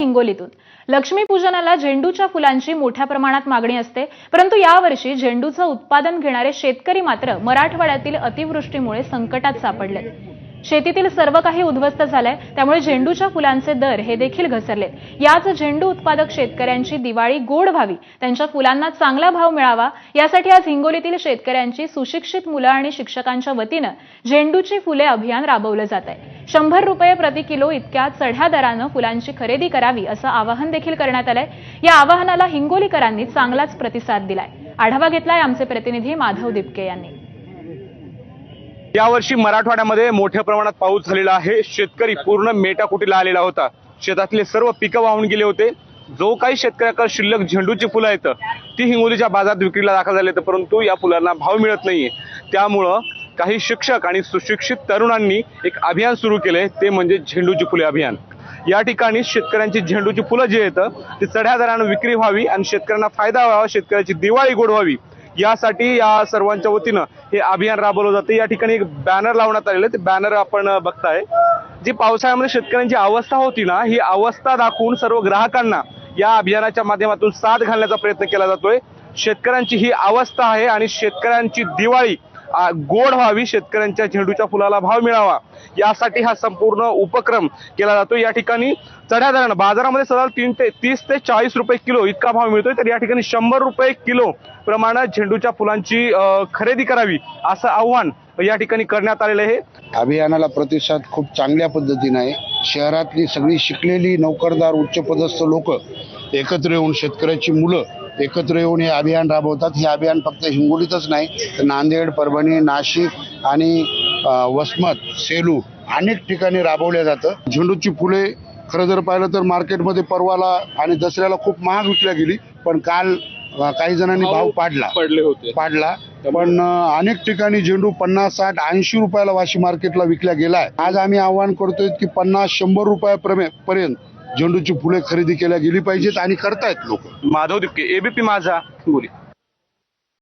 हिंगोलीतून। लक्ष्मीपूजनाला झेंडूच्या फुलांची मोठ्या प्रमाणात मागणी असते, परंतु यावर्षी झेंडूचं उत्पादन घेणारे शेतकरी मात्र मराठवाड्यातील अतिवृष्टीमुळे संकटात सापडले। शेतीतील सर्व काही उद्ध्वस्त झालंय, त्यामुळे झेंडूच्या फुलांचे दर हे देखील घसरले। याच झेंडू उत्पादक शेतकऱ्यांची दिवाळी गोड व्हावी, त्यांच्या फुलांना चांगला भाव मिळावा, यासाठी आज हिंगोलीतील शेतकऱ्यांची सुशिक्षित मुलं आणि शिक्षकांच्या वतीनं झेंडूची फुले अभियान राबवलं जात आहे। 100 रुपये प्रति किलो इतक्या चढ्या दरानं फुलांची खरेदी करावी असं आवाहन देखील करण्यात आलंय। या आवाहनाला हिंगोलीकरांनी चांगलाच प्रतिसाद दिलाय। आढावा घेतलाय आमचे प्रतिनिधी माधव दिपके यांनी। यावर्षी मराठवाड्यामध्ये मोठ्या प्रमाणात पाऊस झालेला आहे। शेतकरी पूर्ण मेटाकुटीला आलेला होता। शेतातले सर्व पिकं वाहून गेले होते। जो काही शेतकऱ्याकडे शिल्लक झेंडूची फुलं आहेत ती हिंगोलीच्या बाजारात विक्रीला दाखल झाली, परंतु या फुलांना भाव मिळत नाहीये। त्यामुळं काही शिक्षक आणि सुशिक्षित तरुणांनी एक अभियान सुरू केले, ते म्हणजे झेंडूची फुले अभियान। या ठिकाणी शेतकऱ्यांची झेंडूची फुलं जी आहेत ती चढ्या दराने विक्री व्हावी आणि शेतकऱ्यांना फायदा व्हावा, शेतकऱ्याची दिवाळी गोड व्हावी, यासाठी या सर्वांच्या वतीनं हे अभियान राबवलं जाते। या ठिकाणी एक बॅनर लावण्यात आलेलं आहे, ते बॅनर आपण बघताय। जी पावसाळ्यामध्ये शेतकऱ्यांची अवस्था होती ना, ही अवस्था दाखवून सर्व ग्राहकांना या अभियानाच्या माध्यमातून साथ घालण्याचा प्रयत्न केला जातोय। शेतकऱ्यांची ही अवस्था आहे आणि शेतकऱ्यांची दिवाळी गोड व्हावी, शेतकऱ्यांच्या झेंडूच्या फुलाला भाव मिळावा, यासाठी हा संपूर्ण उपक्रम केला जातो। या ठिकाणी चढ्या दरानं बाजारामध्ये साधारण 30 ते 40 रुपये किलो इतका भाव मिळतोय, तर या ठिकाणी 100 रुपये किलो प्रमाणात झेंडूच्या फुलांची खरेदी करावी असं आव्हान या ठिकाणी करण्यात आलेलं आहे। अभियानाला प्रतिसाद खूप चांगल्या पद्धतीने आहे। शहरातली सगळी शिकलेली नोकरदार उच्चपदस्थ लोक एकत्र येऊन, शेतकऱ्याची मुलं एकत्र येऊन हे अभियान राबवतात। हे अभियान फक्त हिंगोलीतच नाही, तर नांदेड, परभणी, नाशिक आणि वसमत, सेलू अनेक ठिकाणी राबवल्या जातं। झेंडूची फुले खरं जर पाहिलं तर मार्केटमध्ये परवाला आणि दसऱ्याला खूप महाग विकल्या गेली, पण काल काही जणांनी भाव पाडला। पण अनेक ठिकाणी झेंडू 50, 60, 80 रुपयाला वाशी मार्केटला विकल्या गेलाय। आज आम्ही आवाहन करतोय की 50, 100 रुपयापर्यंत झेंडूची फुले खरेदी केल्या गेली पाहिजेत आणि करतायत लोक। माधव दिपके, एबीपी माझा, हिंगोली।